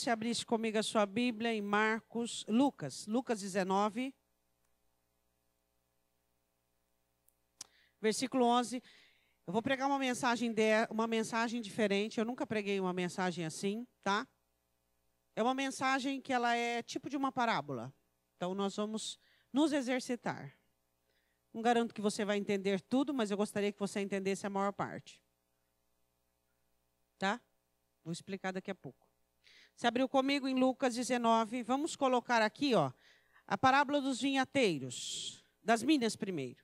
você abrisse comigo a sua Bíblia em Lucas 19, versículo 11. Eu vou pregar uma mensagem diferente. Eu nunca preguei uma mensagem assim, tá? É uma mensagem que ela é tipo de uma parábola. Então, nós vamos nos exercitar. Não garanto que você vai entender tudo, mas eu gostaria que você entendesse a maior parte. Tá? Vou explicar daqui a pouco. Você abriu comigo em Lucas 19. Vamos colocar aqui, ó, a parábola dos vinhateiros. Das minas primeiro.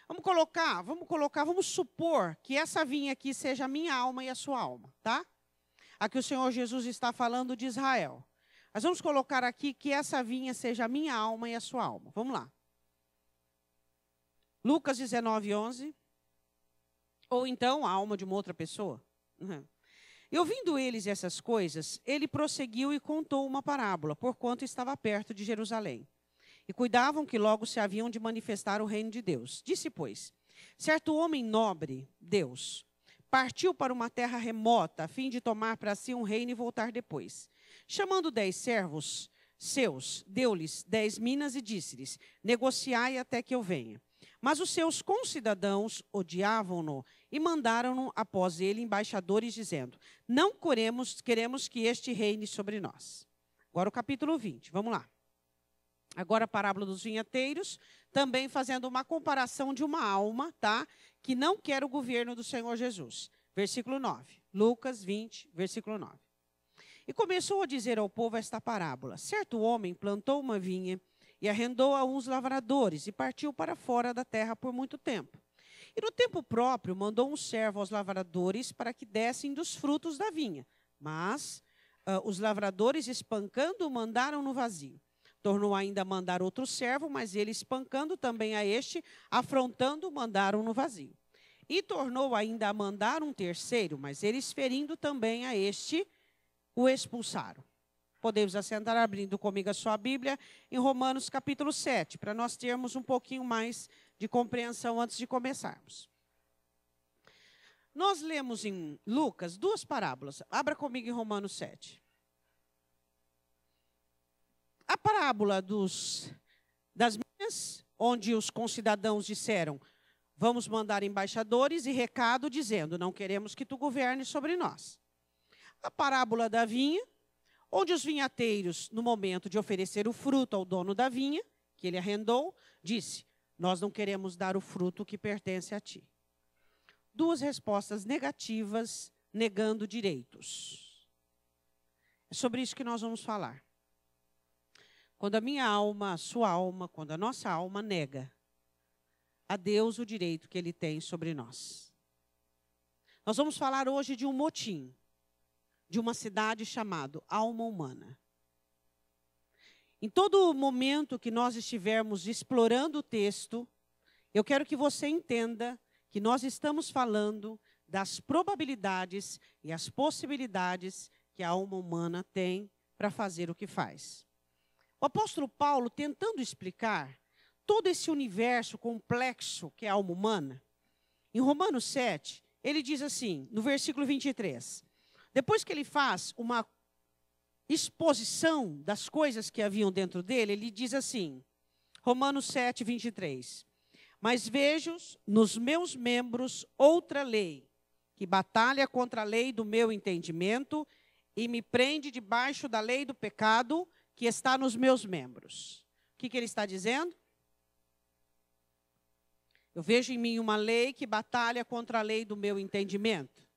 Vamos supor que essa vinha aqui seja a minha alma e a sua alma, tá? Aqui o Senhor Jesus está falando de Israel. Mas vamos colocar aqui que essa vinha seja a minha alma e a sua alma. Vamos lá. Lucas 19, 11. Ou então a alma de uma outra pessoa. Uhum. E ouvindo eles essas coisas, ele prosseguiu e contou uma parábola, porquanto estava perto de Jerusalém. E cuidavam que logo se haviam de manifestar o reino de Deus. Disse, pois, certo homem nobre, Deus, partiu para uma terra remota, a fim de tomar para si um reino e voltar depois. Chamando 10 servos seus, deu-lhes 10 minas e disse-lhes, negociai até que eu venha. Mas os seus concidadãos odiavam-no e mandaram-no após ele embaixadores, dizendo, não queremos que este reine sobre nós. Agora o capítulo 20, vamos lá. Agora a parábola dos vinhateiros, também fazendo uma comparação de uma alma, tá? Que não quer o governo do Senhor Jesus. Versículo 9. Lucas 20, versículo 9. E começou a dizer ao povo esta parábola. Certo homem plantou uma vinha e arrendou a uns lavradores e partiu para fora da terra por muito tempo. E no tempo próprio mandou um servo aos lavradores para que dessem dos frutos da vinha. Mas os lavradores, espancando, o mandaram no vazio. Tornou ainda a mandar outro servo, mas ele, espancando também a este, afrontando, mandaram no vazio. E tornou ainda a mandar um terceiro, mas eles, ferindo também a este, o expulsaram. Podemos assentar abrindo comigo a sua Bíblia em Romanos capítulo 7, para nós termos um pouquinho mais de compreensão antes de começarmos. Nós lemos em Lucas 2 parábolas. Abra comigo em Romanos 7. A parábola das minas, onde os concidadãos disseram, vamos mandar embaixadores e recado dizendo, não queremos que tu governes sobre nós. A parábola da vinha, onde os vinhateiros, no momento de oferecer o fruto ao dono da vinha, que ele arrendou, disse, nós não queremos dar o fruto que pertence a ti. Duas respostas negativas, negando direitos. É sobre isso que nós vamos falar. Quando a minha alma, a sua alma, quando a nossa alma nega a Deus o direito que Ele tem sobre nós. Nós vamos falar hoje de um motim, de uma cidade chamada Alma Humana. Em todo momento que nós estivermos explorando o texto, eu quero que você entenda que nós estamos falando das probabilidades e as possibilidades que a alma humana tem para fazer o que faz. O apóstolo Paulo, tentando explicar todo esse universo complexo que é a alma humana, em Romanos 7, ele diz assim, no versículo 23, depois que ele faz uma exposição das coisas que haviam dentro dele, ele diz assim, Romanos 7, 23, mas vejo nos meus membros outra lei, que batalha contra a lei do meu entendimento e me prende debaixo da lei do pecado que está nos meus membros. O que ele está dizendo? Eu vejo em mim uma lei que batalha contra a lei do meu entendimento.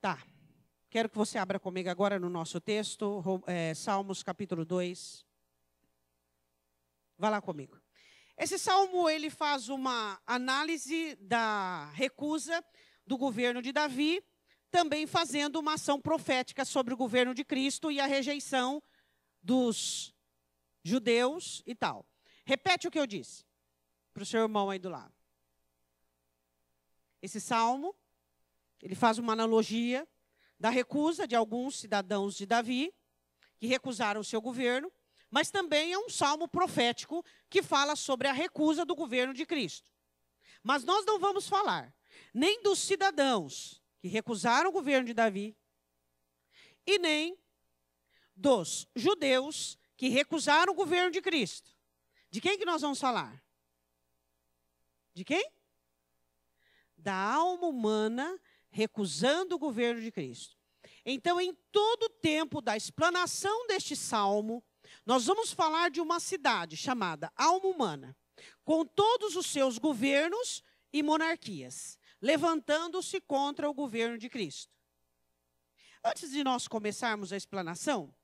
Tá. Quero que você abra comigo agora no nosso texto, Salmos capítulo 2. Vá lá comigo. Esse salmo, ele faz uma análise da recusa do governo de Davi, também fazendo uma ação profética sobre o governo de Cristo e a rejeição dos judeus e tal. Repete o que eu disse para o seu irmão aí do lado. Esse salmo, ele faz uma analogia da recusa de alguns cidadãos de Davi, que recusaram o seu governo, mas também é um salmo profético que fala sobre a recusa do governo de Cristo. Mas nós não vamos falar nem dos cidadãos que recusaram o governo de Davi e nem dos judeus que recusaram o governo de Cristo. De quem que nós vamos falar? De quem? Da alma humana recusando o governo de Cristo. Então, em todo o tempo da explanação deste salmo, nós vamos falar de uma cidade chamada alma humana, com todos os seus governos e monarquias, levantando-se contra o governo de Cristo. Antes de nós começarmos a explanação,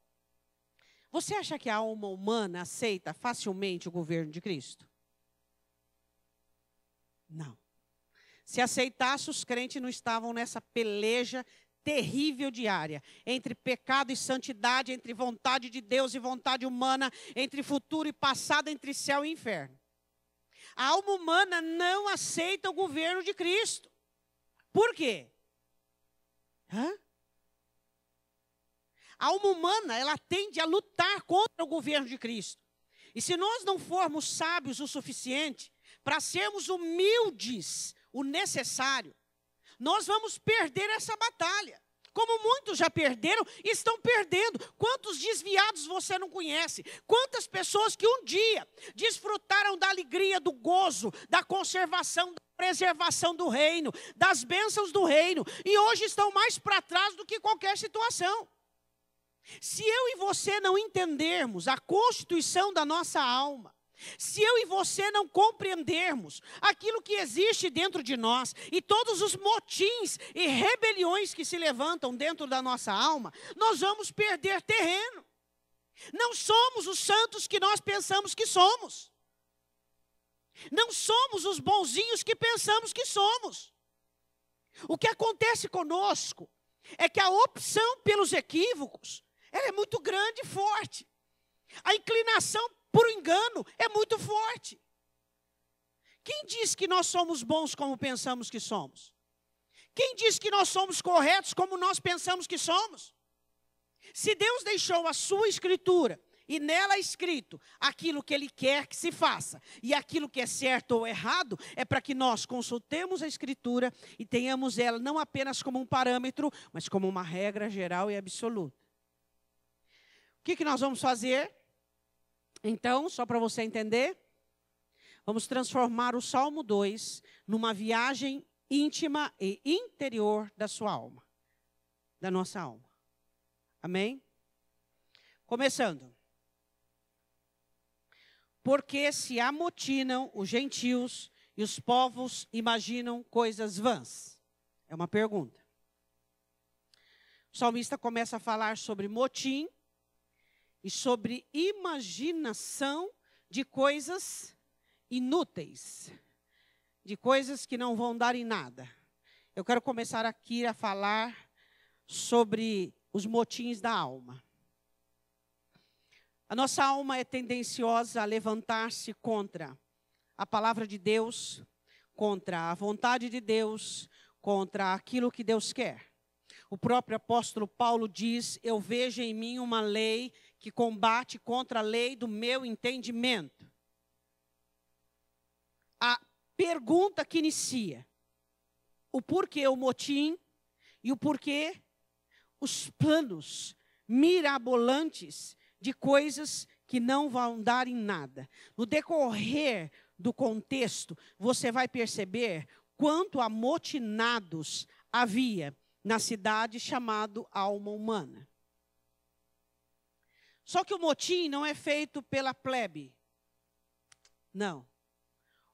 você acha que a alma humana aceita facilmente o governo de Cristo? Não. Se aceitasse, os crentes não estavam nessa peleja terrível diária, entre pecado e santidade, entre vontade de Deus e vontade humana, entre futuro e passado, entre céu e inferno. A alma humana não aceita o governo de Cristo. Por quê? A alma humana, ela tende a lutar contra o governo de Cristo. E se nós não formos sábios o suficiente para sermos humildes o necessário, nós vamos perder essa batalha. Como muitos já perderam e estão perdendo. Quantos desviados você não conhece? Quantas pessoas que um dia desfrutaram da alegria, do gozo, da conservação, da preservação do reino, das bênçãos do reino, e hoje estão mais para trás do que qualquer situação. Se eu e você não entendermos a constituição da nossa alma, se eu e você não compreendermos aquilo que existe dentro de nós e todos os motins e rebeliões que se levantam dentro da nossa alma, nós vamos perder terreno. Não somos os santos que nós pensamos que somos. Não somos os bonzinhos que pensamos que somos. O que acontece conosco é que a opção pelos equívocos, ela é muito grande e forte. A inclinação por engano é muito forte. Quem diz que nós somos bons como pensamos que somos? Quem diz que nós somos corretos como nós pensamos que somos? Se Deus deixou a sua escritura e nela é escrito aquilo que Ele quer que se faça e aquilo que é certo ou errado, é para que nós consultemos a escritura e tenhamos ela não apenas como um parâmetro, mas como uma regra geral e absoluta. O que nós vamos fazer? Então, só para você entender, vamos transformar o Salmo 2 numa viagem íntima e interior da sua alma, da nossa alma. Amém? Começando. Porque se amotinam os gentios e os povos imaginam coisas vãs? É uma pergunta. O salmista começa a falar sobre motim e sobre imaginação de coisas inúteis, de coisas que não vão dar em nada. Eu quero começar aqui a falar sobre os motins da alma. A nossa alma é tendenciosa a levantar-se contra a palavra de Deus, contra a vontade de Deus, contra aquilo que Deus quer. O próprio apóstolo Paulo diz: eu vejo em mim uma lei que combate contra a lei do meu entendimento. A pergunta que inicia o porquê o motim e o porquê os planos mirabolantes de coisas que não vão dar em nada. No decorrer do contexto, você vai perceber quanto amotinados havia na cidade chamado alma humana. Só que o motim não é feito pela plebe. Não.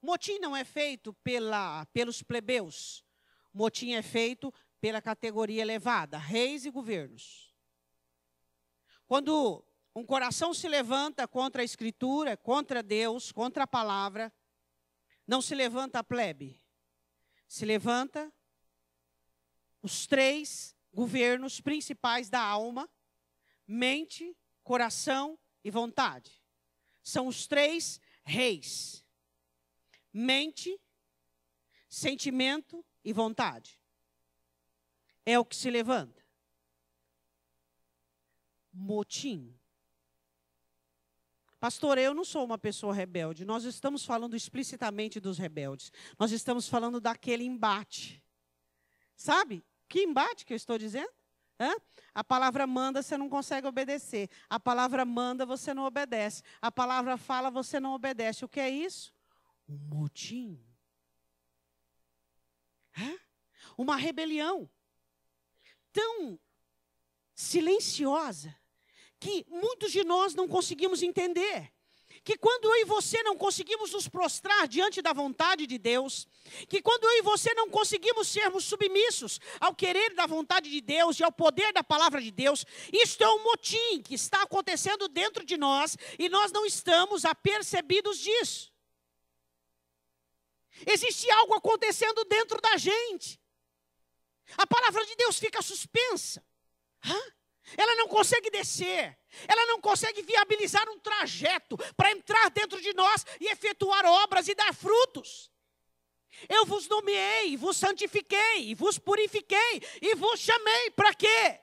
O motim não é feito pelos plebeus. O motim é feito pela categoria elevada, reis e governos. Quando um coração se levanta contra a Escritura, contra Deus, contra a palavra, não se levanta a plebe. Se levanta os 3 governos principais da alma: mente, coração e vontade. São os 3 reis: mente, sentimento e vontade. É o que se levanta. Motim. Pastor, eu não sou uma pessoa rebelde. Nós estamos falando explicitamente dos rebeldes. Nós estamos falando daquele embate. Sabe? Que embate que eu estou dizendo? A palavra manda, você não consegue obedecer. A palavra manda, você não obedece. A palavra fala, você não obedece. O que é isso? Um motim. Uma rebelião tão silenciosa que muitos de nós não conseguimos entender. Que quando eu e você não conseguimos nos prostrar diante da vontade de Deus, que quando eu e você não conseguimos sermos submissos ao querer da vontade de Deus e ao poder da palavra de Deus, isto é um motim que está acontecendo dentro de nós e nós não estamos apercebidos disso. Existe algo acontecendo dentro da gente. A palavra de Deus fica suspensa. Ela não consegue descer. Ela não consegue viabilizar um trajeto para entrar dentro de nós e efetuar obras e dar frutos. Eu vos nomeei, vos santifiquei, vos purifiquei e vos chamei. Para quê?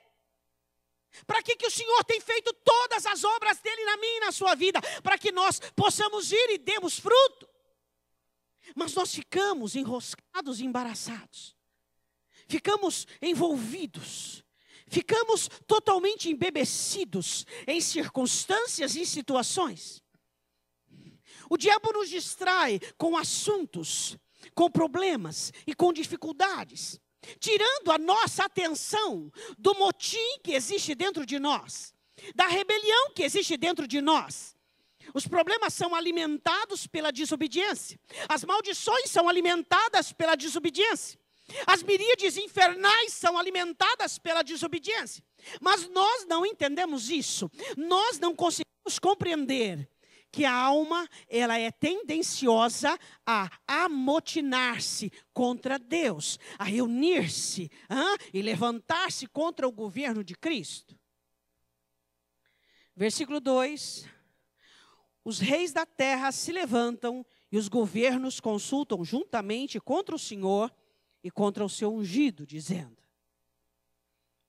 Para que o Senhor tem feito todas as obras dele na minha e na sua vida? Para que nós possamos ir e demos fruto. Mas nós ficamos enroscados e embaraçados. Ficamos envolvidos. Ficamos totalmente embebecidos em circunstâncias e situações. O diabo nos distrai com assuntos, com problemas e com dificuldades, tirando a nossa atenção do motim que existe dentro de nós, da rebelião que existe dentro de nós. Os problemas são alimentados pela desobediência. As maldições são alimentadas pela desobediência. As miríades infernais são alimentadas pela desobediência. Mas nós não entendemos isso. Nós não conseguimos compreender que a alma, ela é tendenciosa a amotinar-se contra Deus, a reunir-se e levantar-se contra o governo de Cristo. Versículo 2. Os reis da terra se levantam e os governos consultam juntamente contra o Senhor e contra o seu ungido, dizendo: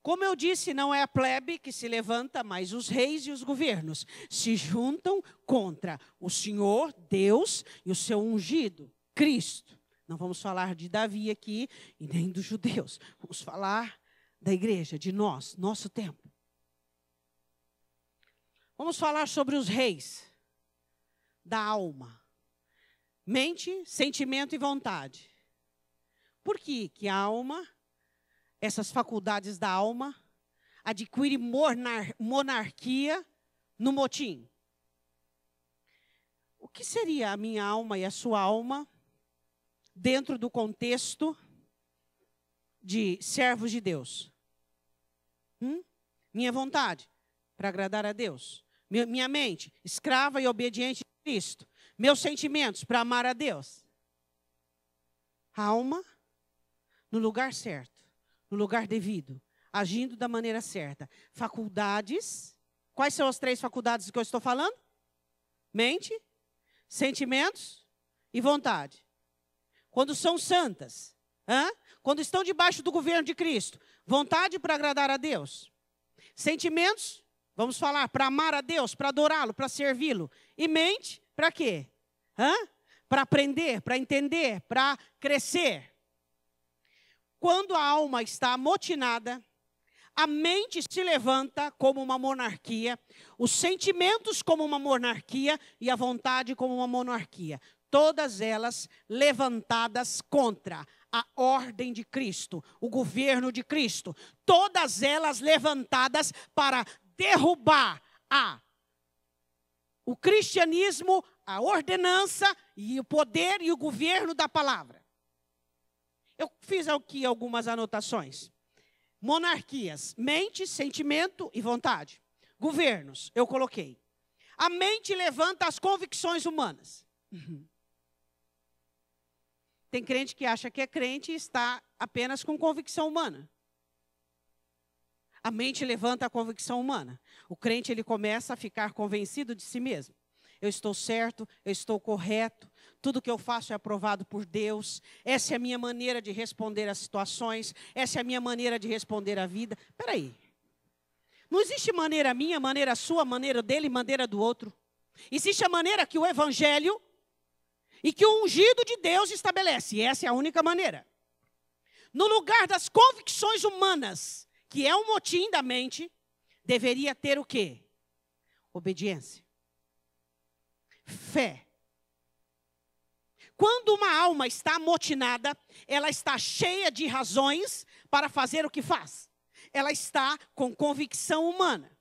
como eu disse, não é a plebe que se levanta, mas os reis e os governos se juntam contra o Senhor, Deus e o seu ungido, Cristo. Não vamos falar de Davi aqui e nem dos judeus. Vamos falar da igreja, de nós, nosso tempo. Vamos falar sobre os reis da alma. Mente, sentimento e vontade. Por que a alma, essas faculdades da alma, adquire monarquia no motim? O que seria a minha alma e a sua alma dentro do contexto de servos de Deus? Minha vontade, para agradar a Deus. Minha mente, escrava e obediente a Cristo. Meus sentimentos, para amar a Deus. A alma, no lugar certo, no lugar devido, agindo da maneira certa. Faculdades, quais são as 3 faculdades que eu estou falando? Mente, sentimentos e vontade. Quando são santas, quando estão debaixo do governo de Cristo, vontade para agradar a Deus. Sentimentos, vamos falar, para amar a Deus, para adorá-lo, para servi-lo. E mente, para quê? Para aprender, para entender, para crescer. Quando a alma está amotinada, a mente se levanta como uma monarquia, os sentimentos como uma monarquia e a vontade como uma monarquia. Todas elas levantadas contra a ordem de Cristo, o governo de Cristo. Todas elas levantadas para derrubar o cristianismo, a ordenança e o poder e o governo da palavra. Eu fiz aqui algumas anotações. Monarquias, mente, sentimento e vontade. Governos, eu coloquei. A mente levanta as convicções humanas. Tem crente que acha que é crente e está apenas com convicção humana. A mente levanta a convicção humana. O crente, ele começa a ficar convencido de si mesmo. Eu estou certo, eu estou correto, tudo que eu faço é aprovado por Deus. Essa é a minha maneira de responder às situações, essa é a minha maneira de responder à vida. Espera aí. Não existe maneira minha, maneira sua, maneira dele, maneira do outro. Existe a maneira que o Evangelho e que o ungido de Deus estabelece. E essa é a única maneira. No lugar das convicções humanas que é um motim da mente, deveria ter o quê? Obediência. Fé. Quando uma alma está amotinada, ela está cheia de razões para fazer o que faz. Ela está com convicção humana.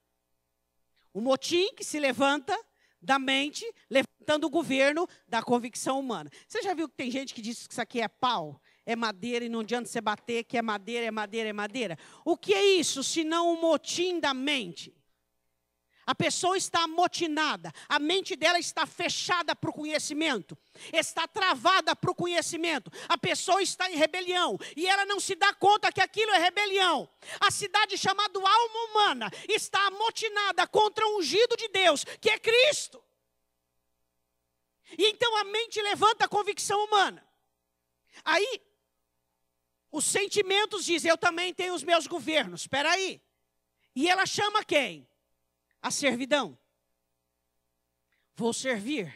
O motim que se levanta da mente, levantando o governo da convicção humana. Você já viu que tem gente que diz que isso aqui é pau, é madeira e não adianta você bater, que é madeira, é madeira, é madeira? O que é isso, senão um motim da mente? A pessoa está amotinada, a mente dela está fechada para o conhecimento, está travada para o conhecimento. A pessoa está em rebelião e ela não se dá conta que aquilo é rebelião. A cidade chamada alma humana está amotinada contra o ungido de Deus, que é Cristo. E então a mente levanta a convicção humana. Aí, os sentimentos dizem, eu também tenho os meus governos, espera aí. E ela chama quem? A servidão. Vou servir.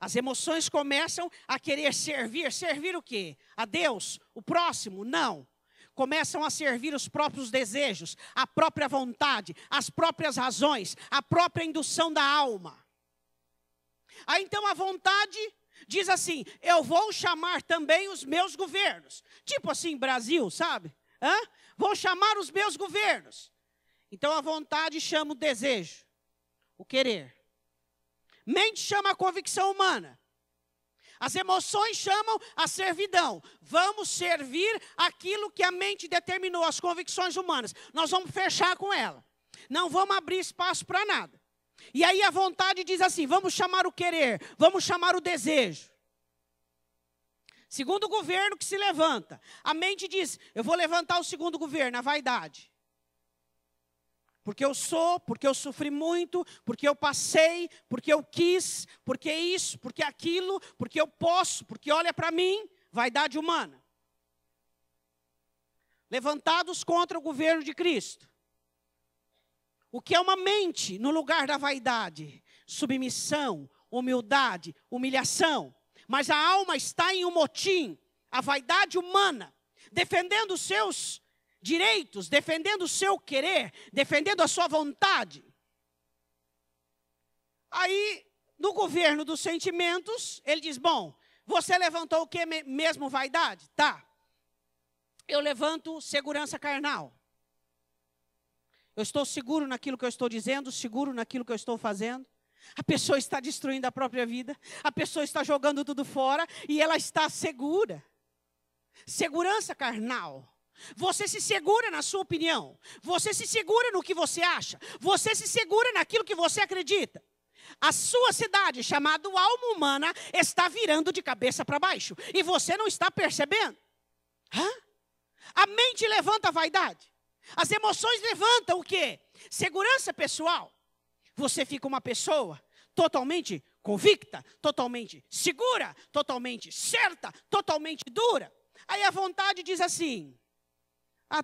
As emoções começam a querer servir. Servir o quê? A Deus? O próximo? Não. Começam a servir os próprios desejos, a própria vontade, as próprias razões, a própria indução da alma. Aí então a vontade diz assim, eu vou chamar também os meus governos. Tipo assim, Brasil, sabe? Vou chamar os meus governos. Então a vontade chama o desejo, o querer. Mente chama a convicção humana. As emoções chamam a servidão. Vamos servir aquilo que a mente determinou, as convicções humanas. Nós vamos fechar com ela. Não vamos abrir espaço para nada. E aí a vontade diz assim, vamos chamar o querer, vamos chamar o desejo. Segundo governo que se levanta. A mente diz, eu vou levantar o segundo governo, a vaidade. Porque eu sou, porque eu sofri muito, porque eu passei, porque eu quis, porque isso, porque aquilo, porque eu posso, porque olha para mim, vaidade humana. Levantados contra o governo de Cristo. O que é uma mente no lugar da vaidade? Submissão, humildade, humilhação. Mas a alma está em um motim, a vaidade humana, defendendo os seus direitos, defendendo o seu querer, defendendo a sua vontade. Aí, no governo dos sentimentos, ele diz, bom, você levantou o que mesmo, vaidade? Tá. Eu levanto segurança carnal. Eu estou seguro naquilo que eu estou dizendo, seguro naquilo que eu estou fazendo. A pessoa está destruindo a própria vida, a pessoa está jogando tudo fora e ela está segura. Segurança carnal. Você se segura na sua opinião. Você se segura no que você acha. Você se segura naquilo que você acredita. A sua cidade, chamada alma humana, está virando de cabeça para baixo. E você não está percebendo. A mente levanta a vaidade. As emoções levantam o quê? Segurança pessoal. Você fica uma pessoa totalmente convicta, totalmente segura, totalmente certa, totalmente dura. Aí a vontade diz assim,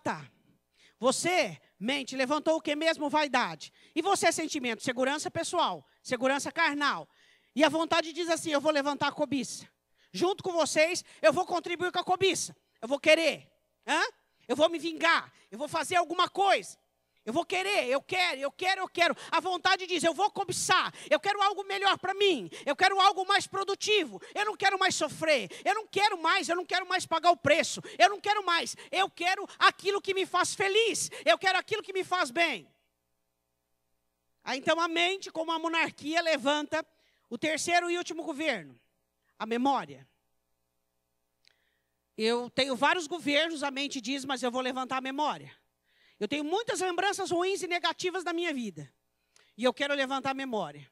tá, você, mente, levantou o que mesmo? Vaidade. E você, sentimento? Segurança pessoal, segurança carnal. E a vontade diz assim, eu vou levantar a cobiça. Junto com vocês, eu vou contribuir com a cobiça. Eu vou querer. Eu vou me vingar. Eu vou fazer alguma coisa. Eu vou querer, eu quero. A vontade diz, eu vou cobiçar. Eu quero algo melhor para mim. Eu quero algo mais produtivo. Eu não quero mais sofrer. Eu não quero mais pagar o preço. Eu não quero mais. Eu quero aquilo que me faz feliz. Eu quero aquilo que me faz bem. Aí então a mente, como a monarquia, levanta o terceiro e último governo. A memória. Eu tenho vários governos, a mente diz, mas eu vou levantar a memória. Eu tenho muitas lembranças ruins e negativas da minha vida. E eu quero levantar a memória.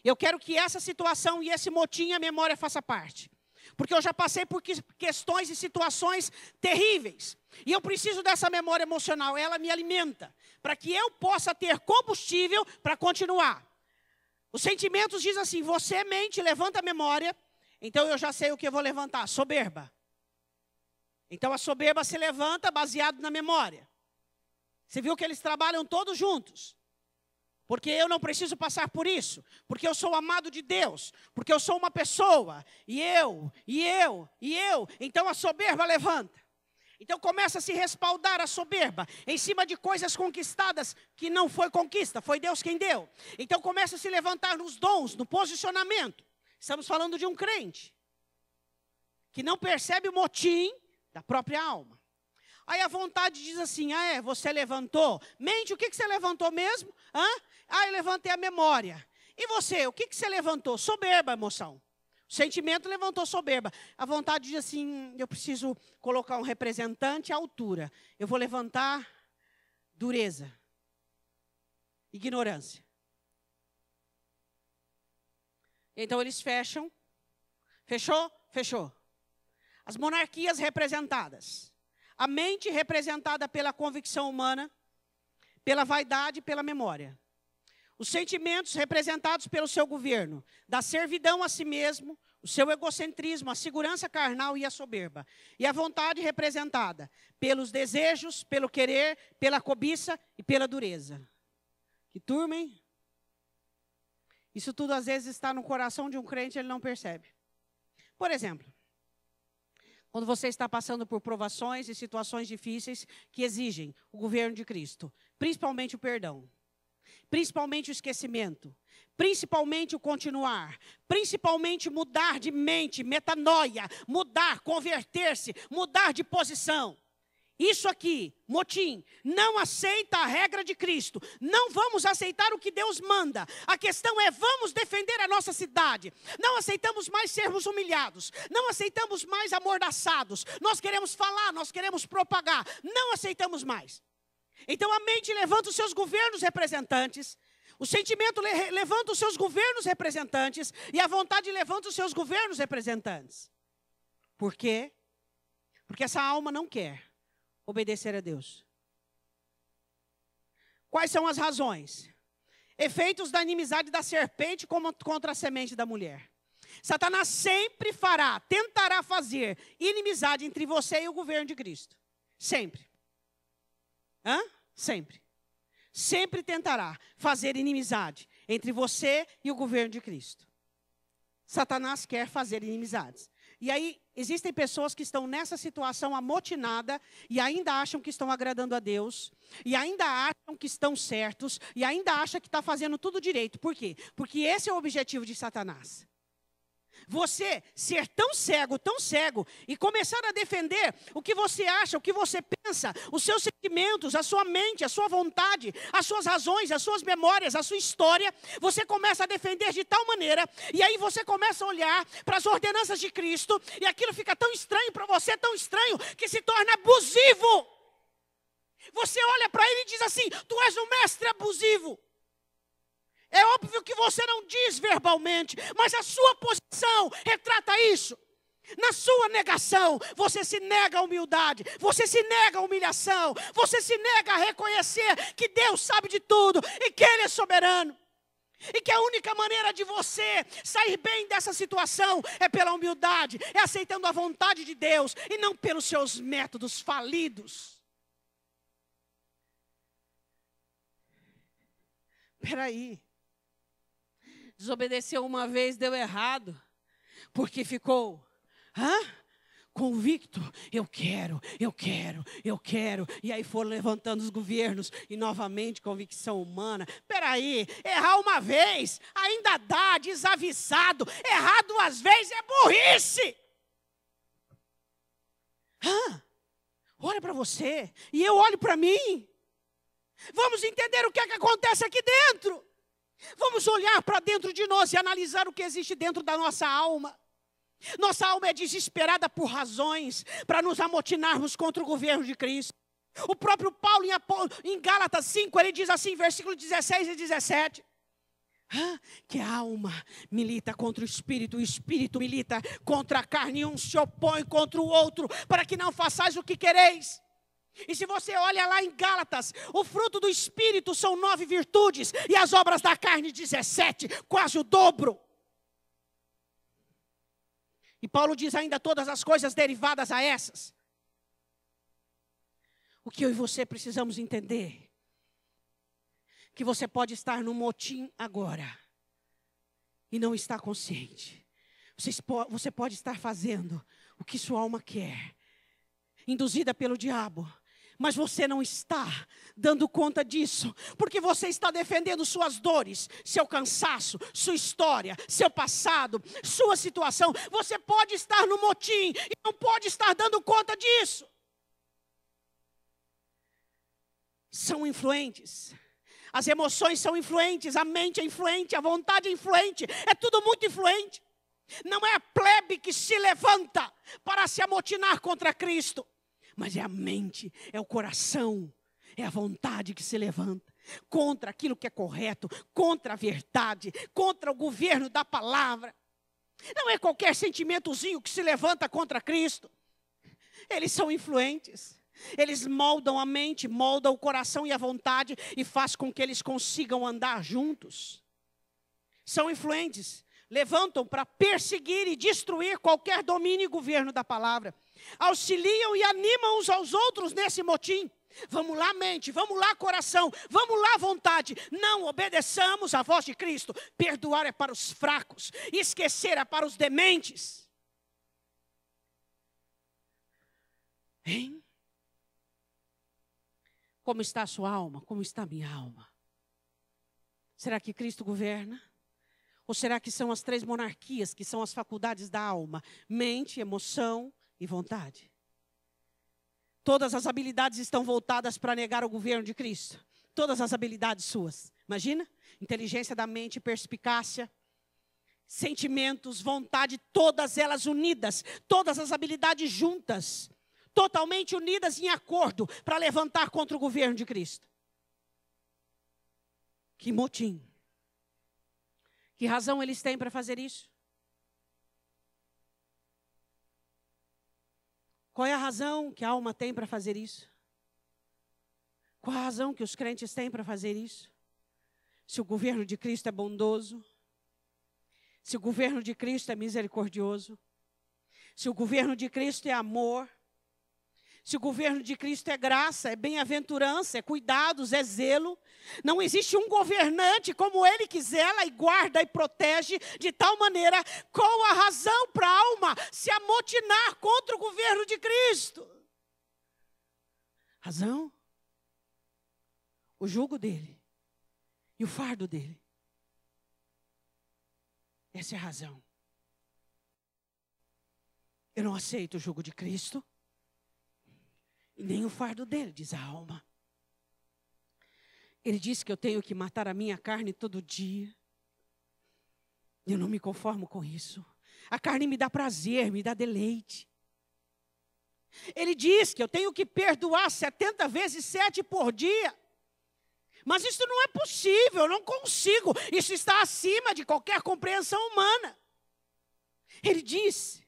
Eu quero que essa situação e esse motim, a memória faça parte. Porque eu já passei por questões e situações terríveis. E eu preciso dessa memória emocional. Ela me alimenta. Para que eu possa ter combustível para continuar. Os sentimentos dizem assim, você mente, levanta a memória. Então eu já sei o que eu vou levantar. Soberba. Então a soberba se levanta baseado na memória. Você viu que eles trabalham todos juntos. Porque eu não preciso passar por isso. Porque eu sou amado de Deus. Porque eu sou uma pessoa. E eu. Então a soberba levanta. Então começa a se respaldar a soberba em cima de coisas conquistadas que não foi conquista, foi Deus quem deu. Então começa a se levantar nos dons, no posicionamento. Estamos falando de um crente que não percebe o motim da própria alma. Aí a vontade diz assim, você levantou? Mente, o que você levantou mesmo? Eu levantei a memória. E você, o que você levantou? Soberba, emoção. O sentimento levantou soberba. A vontade diz assim, eu preciso colocar um representante à altura. Eu vou levantar dureza, ignorância. Então eles fecham. Fechou? Fechou. As monarquias representadas. A mente representada pela convicção humana, pela vaidade e pela memória. Os sentimentos representados pelo seu governo, da servidão a si mesmo, o seu egocentrismo, a segurança carnal e a soberba. E a vontade representada pelos desejos, pelo querer, pela cobiça e pela dureza. Que turma, hein? Isso tudo às vezes está no coração de um crente e ele não percebe. Por exemplo, quando você está passando por provações e situações difíceis que exigem o governo de Cristo, principalmente o perdão, principalmente o esquecimento, principalmente o continuar, principalmente mudar de mente, metanoia, mudar, converter-se, mudar de posição. Isso aqui, motim, não aceita a regra de Cristo. Não vamos aceitar o que Deus manda. A questão é, vamos defender a nossa cidade. Não aceitamos mais sermos humilhados. Não aceitamos mais amordaçados. Nós queremos falar, nós queremos propagar. Não aceitamos mais. Então a mente levanta os seus governos representantes. O sentimento levanta os seus governos representantes. E a vontade levanta os seus governos representantes. Por quê? Porque essa alma não quer obedecer a Deus. Quais são as razões? Efeitos da inimizade da serpente contra a semente da mulher. Satanás sempre tentará fazer inimizade entre você e o governo de Cristo. Sempre. Sempre. Sempre tentará fazer inimizade entre você e o governo de Cristo. Satanás quer fazer inimizades. E aí, existem pessoas que estão nessa situação amotinada e ainda acham que estão agradando a Deus, e ainda acham que estão certos, e ainda acham que está fazendo tudo direito. Por quê? Porque esse é o objetivo de Satanás. Você ser tão cego, e começar a defender o que você acha, o que você pensa, os seus sentimentos, a sua mente, a sua vontade, as suas razões, as suas memórias, a sua história, você começa a defender de tal maneira, e aí você começa a olhar para as ordenanças de Cristo, e aquilo fica tão estranho para você, tão estranho, que se torna abusivo. Você olha para ele e diz assim, tu és um mestre abusivo. É óbvio que você não diz verbalmente, mas a sua posição retrata isso. Na sua negação, você se nega a humildade, você se nega a humilhação, você se nega a reconhecer que Deus sabe de tudo e que Ele é soberano. E que a única maneira de você sair bem dessa situação é pela humildade, é aceitando a vontade de Deus e não pelos seus métodos falidos. Espera aí. Desobedeceu uma vez, deu errado, porque ficou convicto, eu quero, e aí foram levantando os governos, e novamente convicção humana. Espera aí, errar uma vez, ainda dá, desavisado, errar duas vezes é burrice. Olha para você, e eu olho para mim. Vamos entender o que é que acontece aqui dentro. Vamos olhar para dentro de nós e analisar o que existe dentro da nossa alma. Nossa alma é desesperada por razões para nos amotinarmos contra o governo de Cristo. O próprio Paulo em Gálatas 5, ele diz assim, versículos 16 e 17. Que a alma milita contra o espírito milita contra a carne, e um se opõe contra o outro, para que não façais o que quereis. E se você olha lá em Gálatas, o fruto do Espírito são 9 virtudes, e as obras da carne 17, quase o dobro. E Paulo diz ainda todas as coisas derivadas a essas. O que eu e você precisamos entender, que você pode estar no motim agora, e não está consciente. Você pode estar fazendo o que sua alma quer, induzida pelo diabo. Mas você não está dando conta disso, porque você está defendendo suas dores, seu cansaço, sua história, seu passado, sua situação. Você pode estar no motim e não pode estar dando conta disso. São influentes. As emoções são influentes, a mente é influente, a vontade é influente, é tudo muito influente. Não é a plebe que se levanta para se amotinar contra Cristo, mas é a mente, é o coração, é a vontade que se levanta contra aquilo que é correto, contra a verdade, contra o governo da palavra. Não é qualquer sentimentozinho que se levanta contra Cristo. Eles são influentes. Eles moldam a mente, moldam o coração e a vontade e faz com que eles consigam andar juntos. São influentes. Levantam para perseguir e destruir qualquer domínio e governo da palavra. Auxiliam e animam uns aos outros nesse motim. Vamos lá, mente, vamos lá, coração, vamos lá, vontade. Não obedeçamos à voz de Cristo. Perdoar é para os fracos, esquecer é para os dementes. Hein? Como está a sua alma? Como está a minha alma? Será que Cristo governa? Ou será que são as 3 monarquias, que são as faculdades da alma? Mente, emoção e vontade. Todas as habilidades estão voltadas para negar o governo de Cristo. Todas as habilidades suas. Imagina? Inteligência da mente, perspicácia, sentimentos, vontade, todas elas unidas. Todas as habilidades juntas. Totalmente unidas em acordo para levantar contra o governo de Cristo. Que motim. Que razão eles têm para fazer isso? Qual é a razão que a alma tem para fazer isso? Qual a razão que os crentes têm para fazer isso? Se o governo de Cristo é bondoso, se o governo de Cristo é misericordioso, se o governo de Cristo é amor, se o governo de Cristo é graça, é bem-aventurança, é cuidados, é zelo. Não existe um governante como ele que zela e guarda e protege de tal maneira. Qual a razão para a alma se amotinar contra o governo de Cristo? Razão? O jugo dele e o fardo dele. Essa é a razão. Eu não aceito o jugo de Cristo. E nem o fardo dele, diz a alma. Ele disse que eu tenho que matar a minha carne todo dia. Eu não me conformo com isso. A carne me dá prazer, me dá deleite. Ele diz que eu tenho que perdoar 70 vezes 7 por dia. Mas isso não é possível, eu não consigo. Isso está acima de qualquer compreensão humana. Ele diz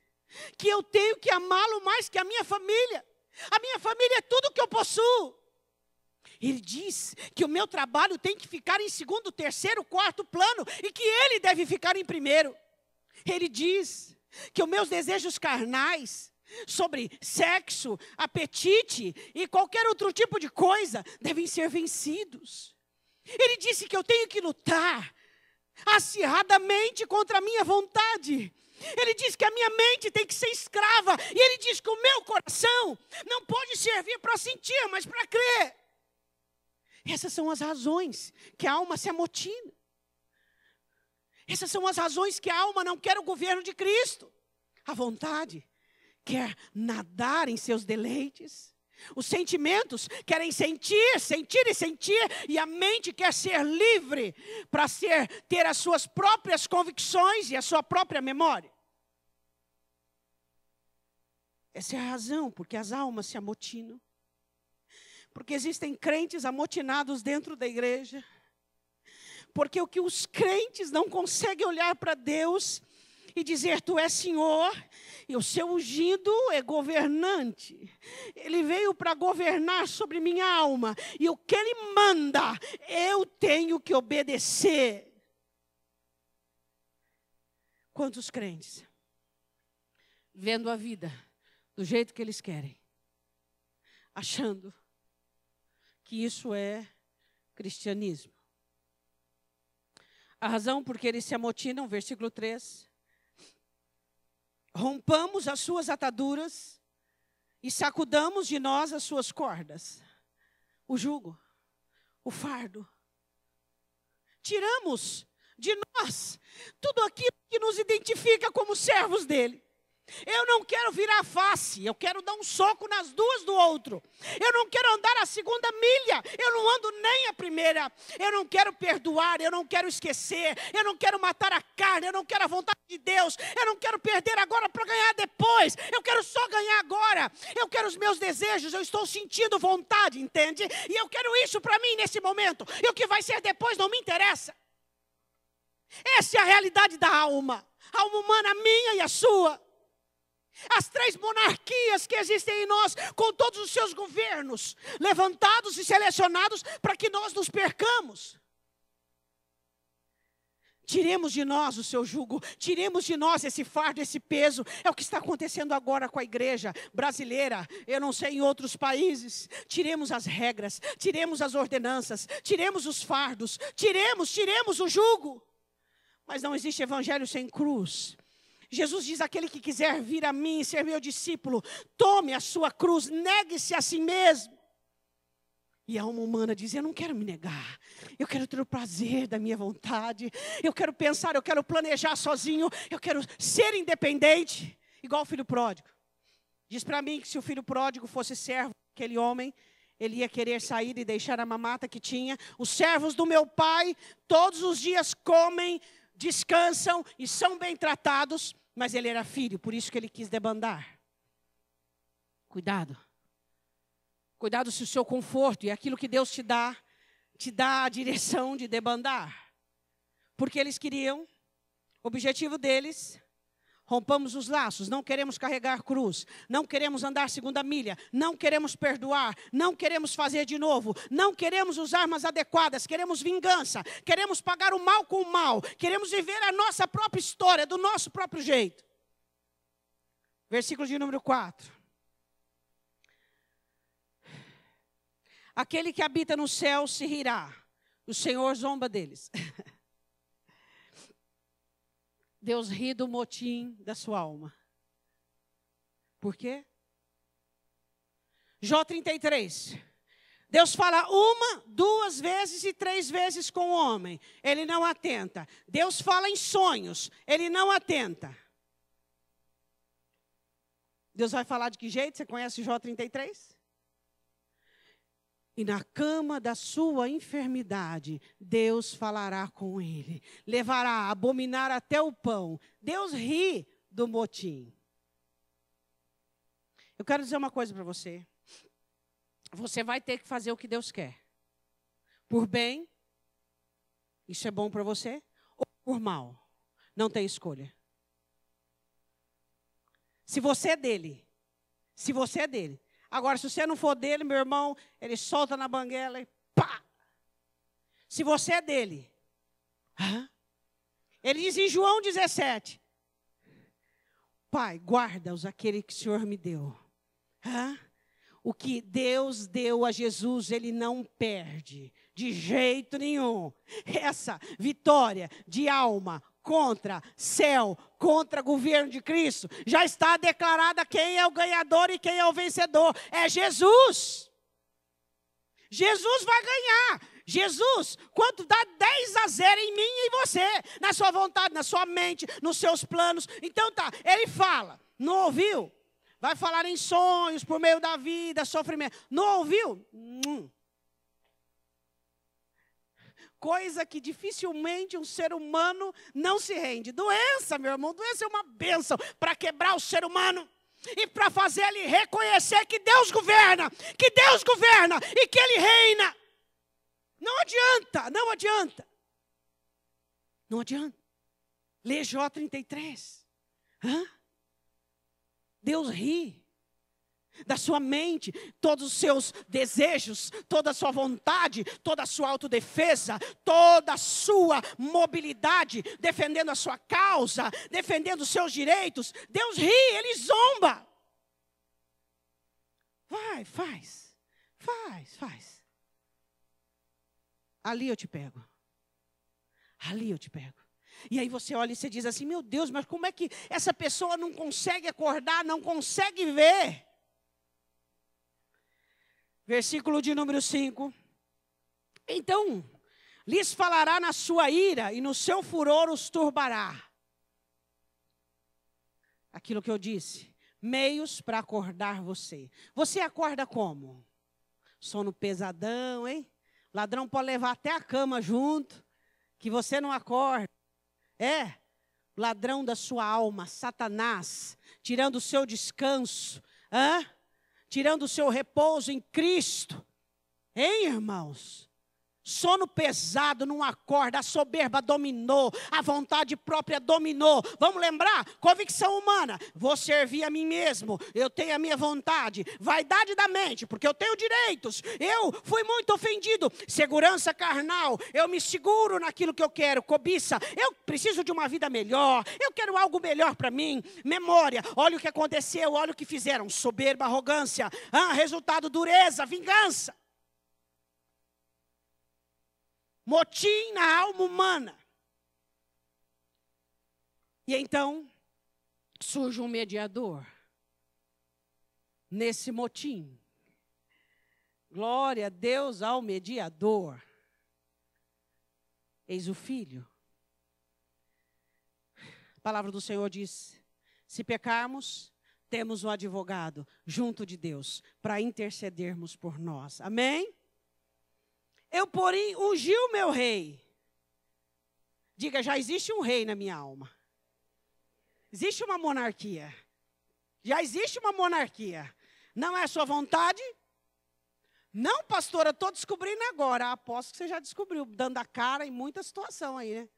que eu tenho que amá-lo mais que a minha família. A minha família é tudo que eu possuo. Ele diz que o meu trabalho tem que ficar em 2º, 3º, 4º plano e que ele deve ficar em 1º. Ele diz que os meus desejos carnais sobre sexo, apetite e qualquer outro tipo de coisa devem ser vencidos. Ele disse que eu tenho que lutar acirradamente contra a minha vontade. Ele diz que a minha mente tem que ser escrava. E ele diz que o meu coração não pode servir para sentir, mas para crer. Essas são as razões que a alma se amotina. Essas são as razões que a alma não quer o governo de Cristo. A vontade quer nadar em seus deleites. Os sentimentos querem sentir, sentir e sentir. E a mente quer ser livre para ter as suas próprias convicções e a sua própria memória. Essa é a razão porque as almas se amotinam. Porque existem crentes amotinados dentro da igreja. Porque o que os crentes não conseguem olhar para Deus e dizer, tu és Senhor, e o seu ungido é governante. Ele veio para governar sobre minha alma, e o que ele manda, eu tenho que obedecer. Quantos crentes, vendo a vida do jeito que eles querem, achando que isso é cristianismo. A razão por que eles se amotinam, versículo 3. Rompamos as suas ataduras e sacudamos de nós as suas cordas, o jugo, o fardo. Tiramos de nós tudo aquilo que nos identifica como servos dele. Eu não quero virar face, eu quero dar um soco nas duas do outro. Eu não quero andar a segunda milha, eu não ando nem a primeira. Eu não quero perdoar, eu não quero esquecer, eu não quero matar a carne, eu não quero a vontade de Deus. Eu não quero perder agora para ganhar depois, eu quero só ganhar agora. Eu quero os meus desejos, eu estou sentindo vontade, entende? E eu quero isso para mim nesse momento, e o que vai ser depois não me interessa. Essa é a realidade da alma, a alma humana, a minha e a sua. As 3 monarquias que existem em nós, com todos os seus governos, levantados e selecionados para que nós nos percamos. Tiremos de nós o seu jugo, tiremos de nós esse fardo, esse peso. É o que está acontecendo agora com a igreja brasileira, eu não sei em outros países. Tiremos as regras, tiremos as ordenanças, tiremos os fardos, tiremos o jugo. Mas não existe evangelho sem cruz. Jesus diz: aquele que quiser vir a mim e ser meu discípulo, tome a sua cruz, negue-se a si mesmo. E a alma humana diz: eu não quero me negar, eu quero ter o prazer da minha vontade, eu quero pensar, eu quero planejar sozinho, eu quero ser independente, igual o filho pródigo. Diz para mim que se o filho pródigo fosse servo daquele homem, ele ia querer sair e deixar a mamata que tinha. Os servos do meu pai todos os dias comem, descansam e são bem tratados, mas ele era filho, por isso que ele quis debandar. Cuidado. Cuidado se o seu conforto e aquilo que Deus te dá a direção de debandar. Porque eles queriam, o objetivo deles, rompamos os laços, não queremos carregar cruz, não queremos andar segunda milha, não queremos perdoar, não queremos fazer de novo, não queremos usar armas adequadas, queremos vingança, queremos pagar o mal com o mal, queremos viver a nossa própria história, do nosso próprio jeito. Versículo de número 4. Aquele que habita no céu se rirá, o Senhor zomba deles. Deus ri do motim da sua alma. Por quê? Jó 33. Deus fala 1, 2 vezes e 3 vezes com o homem. Ele não atenta. Deus fala em sonhos. Ele não atenta. Deus vai falar de que jeito? Você conhece Jó 33? E na cama da sua enfermidade, Deus falará com ele. Levará a abominar até o pão. Deus ri do motim. Eu quero dizer uma coisa para você. Você vai ter que fazer o que Deus quer. Por bem, isso é bom para você, ou por mal. Não tem escolha. Se você é dele. Agora, se você não for dele, meu irmão, ele solta na banguela e pá! Se você é dele. Ele diz em João 17. Pai, guarda-os aquele que o Senhor me deu. O que Deus deu a Jesus, ele não perde de jeito nenhum. Essa vitória de alma contra céu, contra governo de Cristo, já está declarada quem é o ganhador e quem é o vencedor. É Jesus. Jesus vai ganhar. Jesus, quanto dá 10-0 em mim e em você, na sua vontade, na sua mente, nos seus planos. Então tá, ele fala, não ouviu? Vai falar em sonhos, por meio da vida, sofrimento. Não ouviu? Coisa que dificilmente um ser humano não se rende. Doença, meu irmão, doença é uma bênção para quebrar o ser humano e para fazer ele reconhecer que Deus governa e que ele reina. Não adianta. Não adianta. Lê Jó 33. Deus ri da sua mente, todos os seus desejos, toda a sua vontade, toda a sua autodefesa, toda a sua mobilidade, defendendo a sua causa, defendendo os seus direitos. Deus ri, ele zomba. Vai, faz. Ali eu te pego. E aí você olha e você diz assim, meu Deus, mas como é que essa pessoa não consegue acordar, não consegue ver? Versículo de número 5. Então, lhes falará na sua ira e no seu furor os turbará. Aquilo que eu disse. Meios para acordar você. Você acorda como? Sono pesadão, hein? Ladrão pode levar até a cama junto, que você não acorda. Ladrão da sua alma, Satanás, tirando o seu descanso, tirando o seu repouso em Cristo. Hein, irmãos? Sono pesado não acorda, a soberba dominou, a vontade própria dominou. Vamos lembrar? Convicção humana. Vou servir a mim mesmo, eu tenho a minha vontade. Vaidade da mente, porque eu tenho direitos. Eu fui muito ofendido. Segurança carnal, eu me seguro naquilo que eu quero. Cobiça, eu preciso de uma vida melhor. Eu quero algo melhor para mim. Memória, olha o que aconteceu, olha o que fizeram. Soberba, arrogância, resultado, dureza, vingança. Motim na alma humana. E então, surge um mediador. Nesse motim. Glória a Deus ao mediador. Eis o Filho. A palavra do Senhor diz, se pecarmos, temos um advogado junto de Deus, para intercedermos por nós. Amém? Eu, porém, ungi o meu rei. Diga, já existe um rei na minha alma. Existe uma monarquia. Já existe uma monarquia. Não é a sua vontade? Não, pastora, estou descobrindo agora. Aposto que você já descobriu, dando a cara em muita situação aí, né?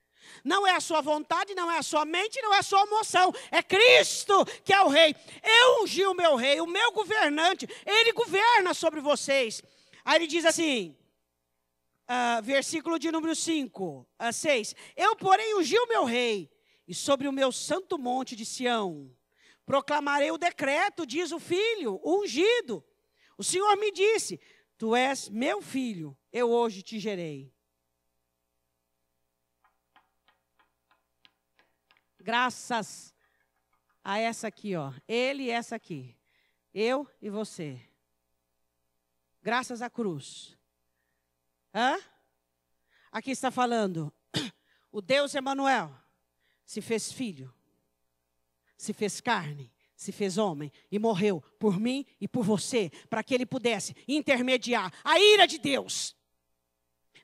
Não é a sua vontade, não é a sua mente, não é a sua emoção. É Cristo que é o rei. Eu ungi o meu rei, o meu governante. Ele governa sobre vocês. Aí ele diz assim... versículo de número 5, 6. Eu, porém, ungi o meu rei, e sobre o meu santo monte de Sião, proclamarei o decreto, diz o Filho, o ungido. O Senhor me disse, tu és meu filho, eu hoje te gerei. Graças a essa aqui, ele e essa aqui. Eu e você. Graças à cruz. Aqui está falando, o Deus Emanuel se fez filho, se fez carne, se fez homem e morreu por mim e por você, para que ele pudesse intermediar a ira de Deus.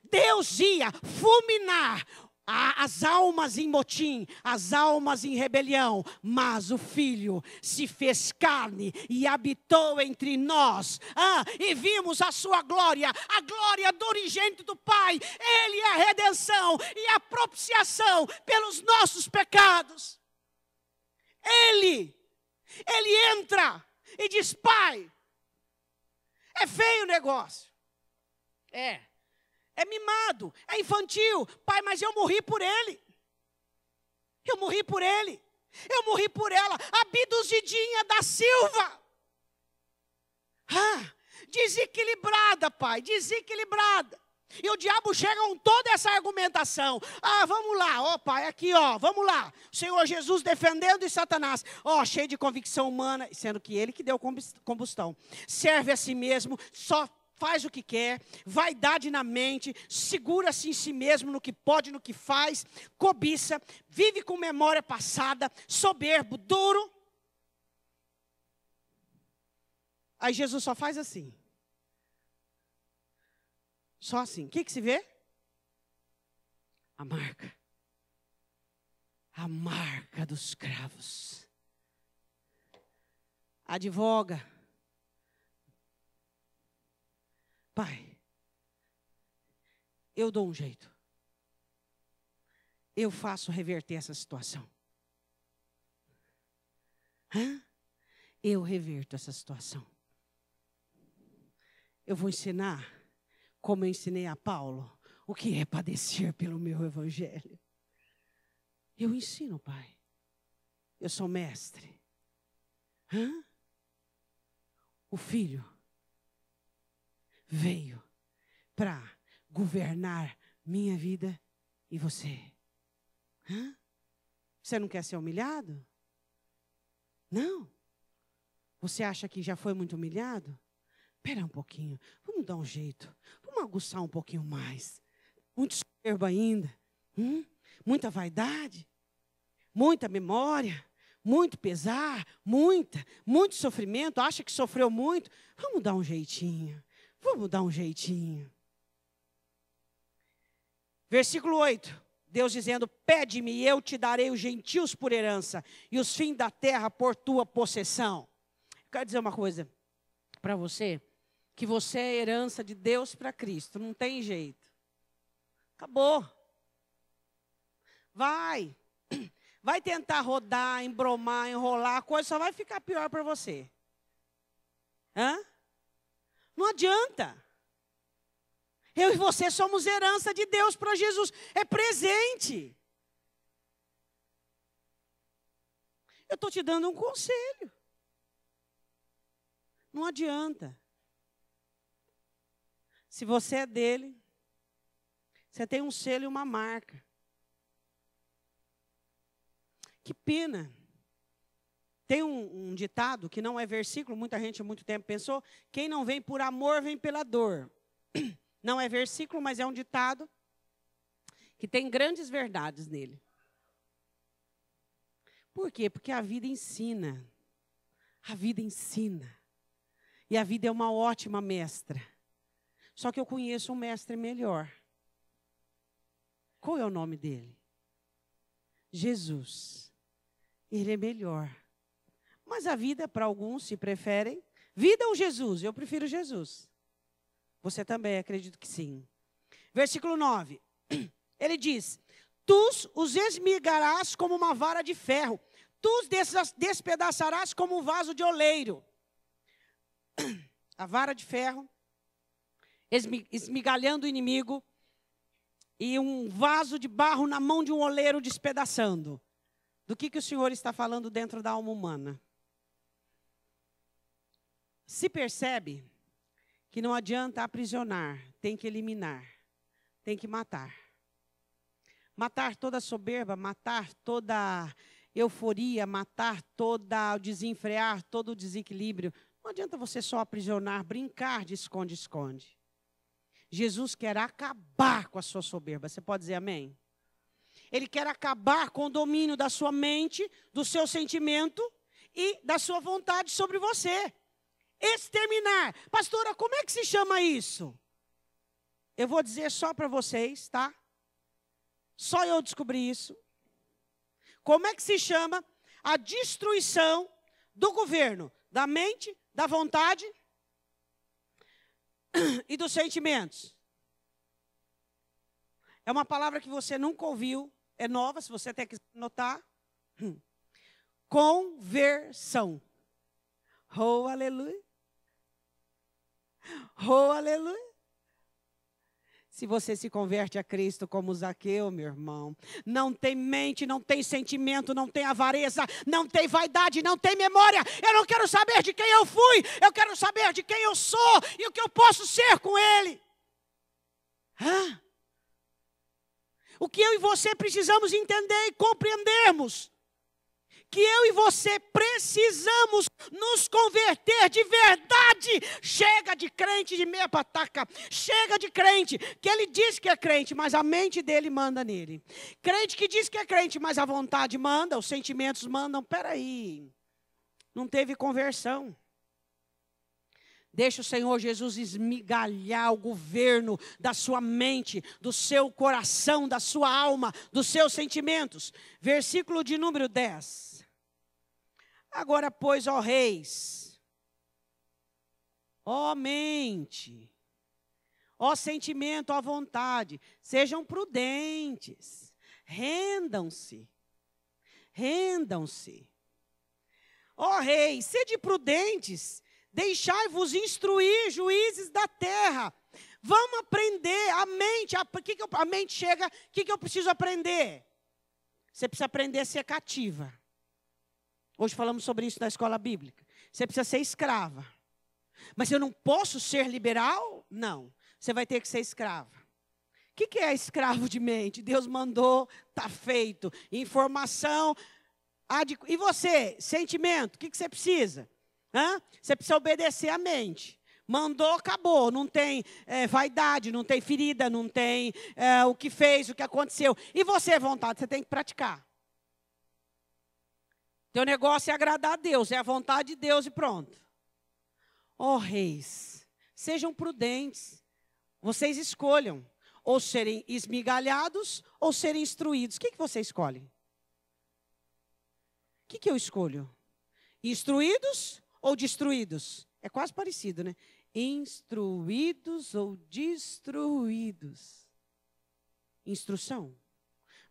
Deus ia fulminar as almas em motim, as almas em rebelião, mas o Filho se fez carne e habitou entre nós, e vimos a sua glória, a glória do unigênito do Pai. Ele é a redenção e a propiciação pelos nossos pecados. Ele entra e diz, Pai, é feio o negócio, é mimado, é infantil. Pai, mas eu morri por ele. Eu morri por ele. Eu morri por ela. A Biduzidinha da Silva. Desequilibrada, pai. Desequilibrada. E o diabo chega com toda essa argumentação. Vamos lá, pai, aqui, vamos lá. O Senhor Jesus defendendo e Satanás, cheio de convicção humana, sendo que ele que deu combustão. Serve a si mesmo, só faz o que quer, vaidade na mente, segura-se em si mesmo no que pode, no que faz, cobiça, vive com memória passada, soberbo, duro. Aí Jesus só faz assim. Só assim. O que se vê? A marca. A marca dos cravos. Advoga. Pai, eu dou um jeito. Eu faço reverter essa situação. Eu reverto essa situação. Eu vou ensinar, como eu ensinei a Paulo, o que é padecer pelo meu evangelho. Eu ensino, Pai. Eu sou mestre. O Filho veio para governar minha vida e você. Você não quer ser humilhado? Não. Você acha que já foi muito humilhado? Espera um pouquinho, vamos dar um jeito, vamos aguçar um pouquinho mais. Muito soberbo ainda, muita vaidade, muita memória, muito pesar, muito sofrimento, acha que sofreu muito. Vamos dar um jeitinho, vamos dar um jeitinho. Versículo 8, Deus dizendo, pede-me e eu te darei os gentios por herança e os fins da terra por tua possessão. Eu quero dizer uma coisa para você, que você é herança de Deus para Cristo, não tem jeito. Acabou. Vai tentar rodar, embromar, enrolar, a coisa só vai ficar pior para você. Não adianta. Eu e você somos herança de Deus para Jesus. É presente. Eu estou te dando um conselho. Não adianta. Se você é dele, você tem um selo e uma marca. Que pena. Tem um ditado, que não é versículo, muita gente há muito tempo pensou, quem não vem por amor, vem pela dor. Não é versículo, mas é um ditado que tem grandes verdades nele. Por quê? Porque a vida ensina. A vida ensina. E a vida é uma ótima mestra. Só que eu conheço um mestre melhor. Qual é o nome dele? Jesus. Ele é melhor. Mas a vida, para alguns, se preferem. Vida ou Jesus? Eu prefiro Jesus. Você também, acredito que sim. Versículo 9. Ele diz, tu os esmigarás como uma vara de ferro. Tu os despedaçarás como um vaso de oleiro. A vara de ferro, esmigalhando o inimigo. E um vaso de barro na mão de um oleiro despedaçando. Do que o Senhor está falando dentro da alma humana? Se percebe que não adianta aprisionar, tem que eliminar, tem que matar. Matar toda a soberba, matar toda a euforia, matar toda o desenfrear, todo o desequilíbrio. Não adianta você só aprisionar, brincar de esconde-esconde. Jesus quer acabar com a sua soberba. Você pode dizer amém? Ele quer acabar com o domínio da sua mente, do seu sentimento e da sua vontade sobre você. Exterminar. Pastora, como é que se chama isso? Eu vou dizer só para vocês, tá? Só eu descobri isso. Como é que se chama a destruição do governo, da mente, da vontade e dos sentimentos? É uma palavra que você nunca ouviu, é nova, se você até quiser anotar. Conversão. Oh, aleluia. Oh, aleluia. Se você se converte a Cristo como Zaqueu, meu irmão, não tem mente, não tem sentimento, não tem avareza, não tem vaidade, não tem memória. Eu não quero saber de quem eu fui, eu quero saber de quem eu sou e o que eu posso ser com Ele. O que eu e você precisamos entender e compreendermos, que eu e você precisamos nos converter de verdade. Chega de crente de meia pataca. Chega de crente que ele diz que é crente, mas a mente dele manda nele. Crente que diz que é crente, mas a vontade manda, os sentimentos mandam. Peraí, não teve conversão. Deixa o Senhor Jesus esmigalhar o governo da sua mente, do seu coração, da sua alma, dos seus sentimentos. Versículo de número 10. Agora, pois, ó reis, ó mente, ó sentimento, ó vontade, sejam prudentes, rendam-se. Ó reis, sede prudentes, deixai-vos instruir, juízes da terra. Vamos aprender a mente. A mente chega, o que eu preciso aprender? Você precisa aprender a ser cativa. Hoje falamos sobre isso na escola bíblica. Você precisa ser escrava. Mas eu não posso ser liberal? Não. Você vai ter que ser escrava. O que é escravo de mente? Deus mandou, está feito. Informação. E você, sentimento, o que você precisa? Você precisa obedecer à mente. Mandou, acabou. Não tem vaidade, não tem ferida, não tem o que fez, o que aconteceu. E você, vontade, você tem que praticar. Teu negócio é agradar a Deus, é a vontade de Deus e pronto. Ó reis, sejam prudentes. Vocês escolham ou serem esmigalhados ou serem instruídos. O que você escolhe? O que eu escolho? Instruídos ou destruídos? É quase parecido, né? Instruídos ou destruídos? Instrução.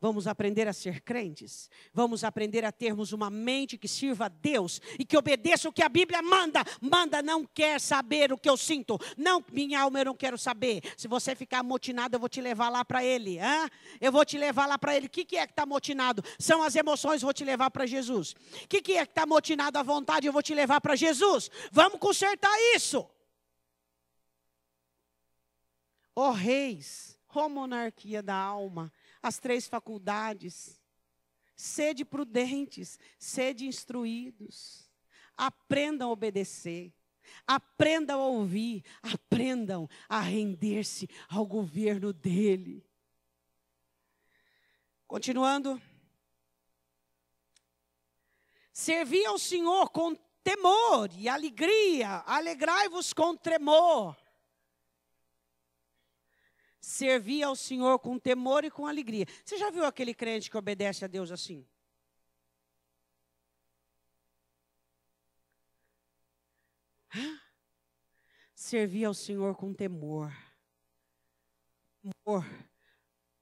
Vamos aprender a ser crentes. Vamos aprender a termos uma mente que sirva a Deus e que obedeça o que a Bíblia manda. Manda, não quer saber o que eu sinto. Não, minha alma, eu não quero saber. Se você ficar amotinado, eu vou te levar lá para Ele. Eu vou te levar lá para Ele. O que é que está amotinado? São as emoções, eu vou te levar para Jesus. O que é que está amotinado? A vontade, eu vou te levar para Jesus. Vamos consertar isso. Ó reis, ó monarquia da alma. As 3 faculdades, sede prudentes, sede instruídos, aprendam a obedecer, aprendam a ouvir, aprendam a render-se ao governo dele. Continuando. Servi ao Senhor com temor e alegria, alegrai-vos com tremor. Servir ao Senhor com temor e com alegria. Você já viu aquele crente que obedece a Deus assim? Servir ao Senhor com temor.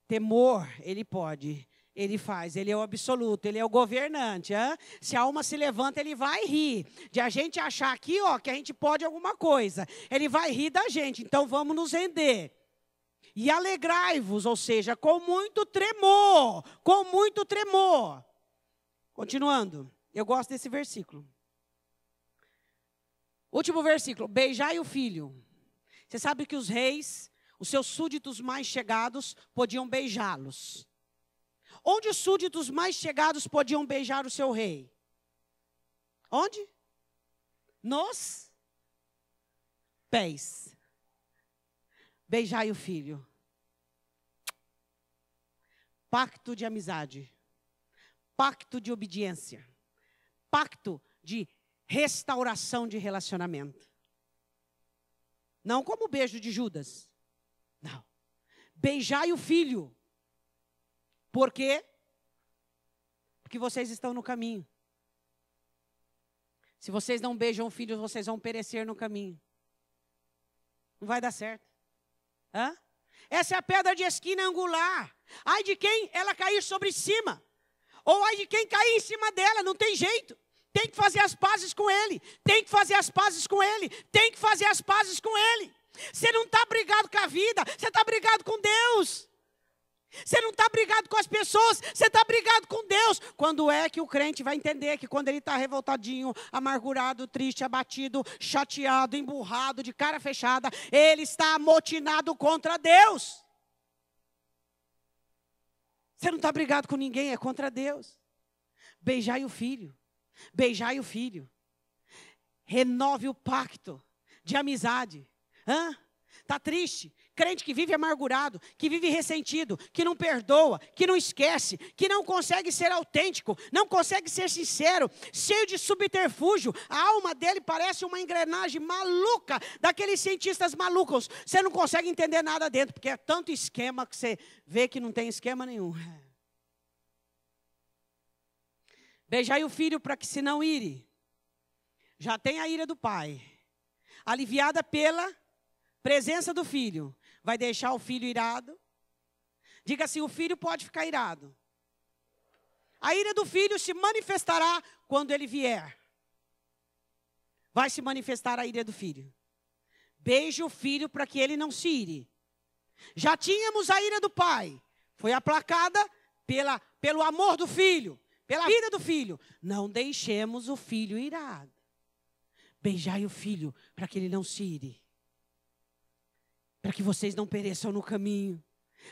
Temor, ele pode, ele faz, ele é o absoluto, ele é o governante. Se a alma se levanta, ele vai rir. De a gente achar aqui, que a gente pode alguma coisa. Ele vai rir da gente, então vamos nos render. E alegrai-vos, ou seja, com muito tremor, com muito tremor. Continuando, eu gosto desse versículo. Último versículo, beijai o filho. Você sabe que os reis, os seus súditos mais chegados, podiam beijá-los. Onde os súditos mais chegados podiam beijar o seu rei? Onde? Nos pés. Beijai o filho. Pacto de amizade. Pacto de obediência. Pacto de restauração de relacionamento. Não como o beijo de Judas. Não. Beijai o filho. Por quê? Porque vocês estão no caminho. Se vocês não beijam o filho, vocês vão perecer no caminho. Não vai dar certo. Essa é a pedra de esquina angular. Ai de quem ela cair sobre cima. Ou ai de quem cair em cima dela, não tem jeito. Tem que fazer as pazes com ele. Tem que fazer as pazes com ele. Tem que fazer as pazes com ele. Você não está brigado com a vida, você está brigado com Deus. Você não está brigado com as pessoas, você está brigado com Deus. Quando é que o crente vai entender que quando ele está revoltadinho, amargurado, triste, abatido, chateado, emburrado, de cara fechada, ele está amotinado contra Deus? Você não está brigado com ninguém, é contra Deus. Beijai o filho. Beijai o filho. Renove o pacto de amizade. Está triste? Crente que vive amargurado, que vive ressentido, que não perdoa, que não esquece, que não consegue ser autêntico, não consegue ser sincero, cheio de subterfúgio. A alma dele parece uma engrenagem maluca, daqueles cientistas malucos. Você não consegue entender nada dentro, porque é tanto esquema que você vê que não tem esquema nenhum. Beijai o filho para que se não ire. Já tem a ira do pai. Aliviada pela presença do filho. Vai deixar o filho irado? Diga assim, o filho pode ficar irado. A ira do filho se manifestará quando ele vier. Vai se manifestar a ira do filho. Beije o filho para que ele não se ire. Já tínhamos a ira do pai. Foi aplacada pelo amor do filho, pela vida do filho. Não deixemos o filho irado. Beijai o filho para que ele não se ire. Para que vocês não pereçam no caminho.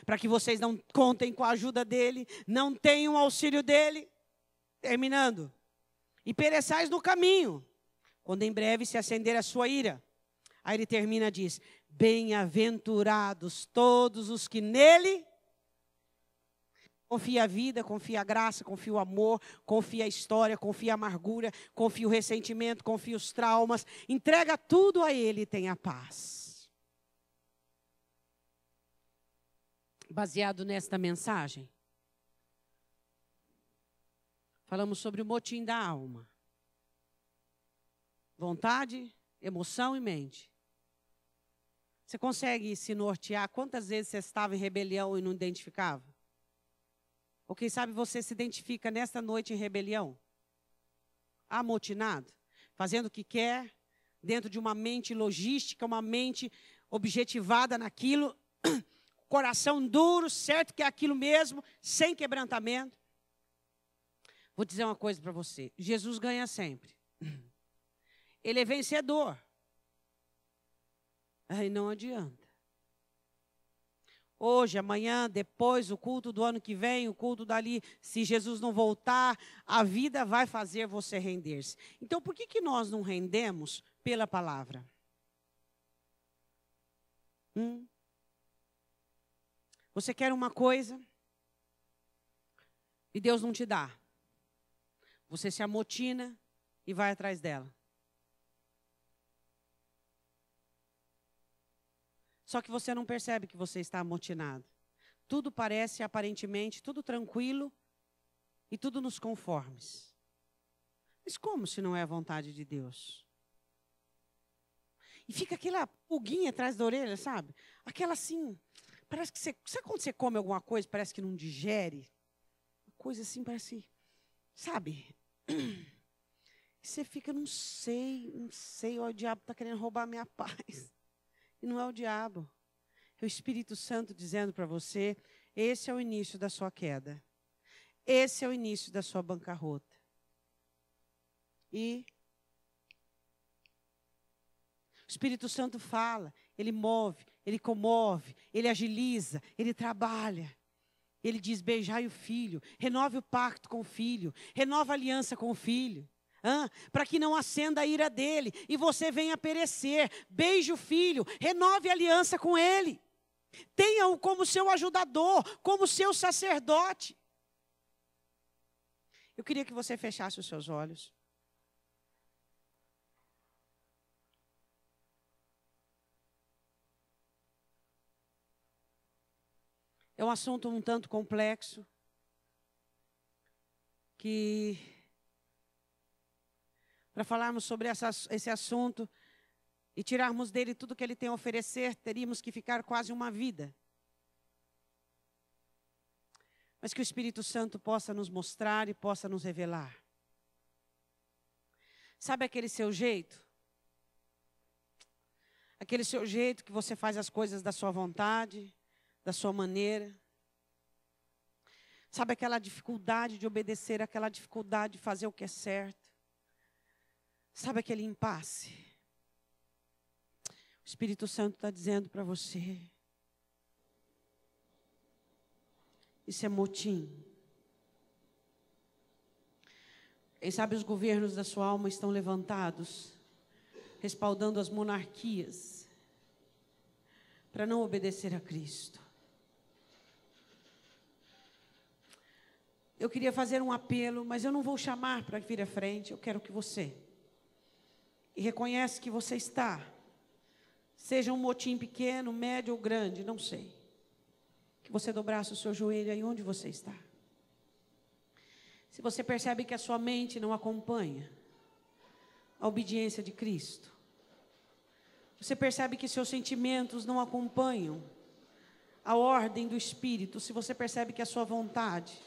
Para que vocês não contem com a ajuda dele. Não tenham auxílio dele. Terminando. E pereçais no caminho. Quando em breve se acender a sua ira. Aí ele termina e diz: bem-aventurados todos os que nele confia a vida, confia a graça, confia o amor, confia a história, confia a amargura, confia o ressentimento, confia os traumas. Entrega tudo a ele e tenha paz. Baseado nesta mensagem, falamos sobre o motim da alma. Vontade, emoção e mente. Você consegue se nortear? Quantas vezes você estava em rebelião e não identificava? Ou quem sabe você se identifica nesta noite em rebelião? Amotinado? Fazendo o que quer, dentro de uma mente logística, uma mente objetivada naquilo, coração duro, certo que é aquilo mesmo, sem quebrantamento. Vou dizer uma coisa para você. Jesus ganha sempre. Ele é vencedor. Aí não adianta. Hoje, amanhã, depois, o culto do ano que vem, o culto dali, se Jesus não voltar, a vida vai fazer você render-se. Então, por que nós não rendemos pela palavra? Você quer uma coisa e Deus não te dá. Você se amotina e vai atrás dela. Só que você não percebe que você está amotinado. Tudo parece, aparentemente, tudo tranquilo e tudo nos conformes. Mas como se não é a vontade de Deus? E fica aquela pulguinha atrás da orelha, sabe? Aquela assim, parece que você... Sabe quando você come alguma coisa, parece que não digere? Uma coisa assim, parece... Sabe? E você fica, não sei, ó, o diabo está querendo roubar a minha paz. E não é o diabo. É o Espírito Santo dizendo para você, esse é o início da sua queda. Esse é o início da sua bancarrota. E o Espírito Santo fala, ele move, ele comove, ele agiliza, ele trabalha. Ele diz, beijai o filho, renove o pacto com o filho, renova a aliança com o filho. Para que não acenda a ira dele e você venha perecer. Beije o filho, renove a aliança com ele. Tenha-o como seu ajudador, como seu sacerdote. Eu queria que você fechasse os seus olhos. É um assunto um tanto complexo, que para falarmos sobre esse assunto e tirarmos dele tudo que ele tem a oferecer, teríamos que ficar quase uma vida. Mas que o Espírito Santo possa nos mostrar e possa nos revelar. Sabe aquele seu jeito? Aquele seu jeito que você faz as coisas da sua vontade, da sua maneira. Sabe aquela dificuldade de obedecer, aquela dificuldade de fazer o que é certo. Sabe aquele impasse? O Espírito Santo está dizendo para você. Isso é motim. Quem sabe os governos da sua alma estão levantados, respaldando as monarquias, para não obedecer a Cristo. Eu queria fazer um apelo, mas eu não vou chamar para vir à frente. Eu quero que você, e reconhece que você está, seja um motim pequeno, médio ou grande, não sei, que você dobrasse o seu joelho aí onde você está. Se você percebe que a sua mente não acompanha a obediência de Cristo, você percebe que seus sentimentos não acompanham a ordem do Espírito, se você percebe que a sua vontade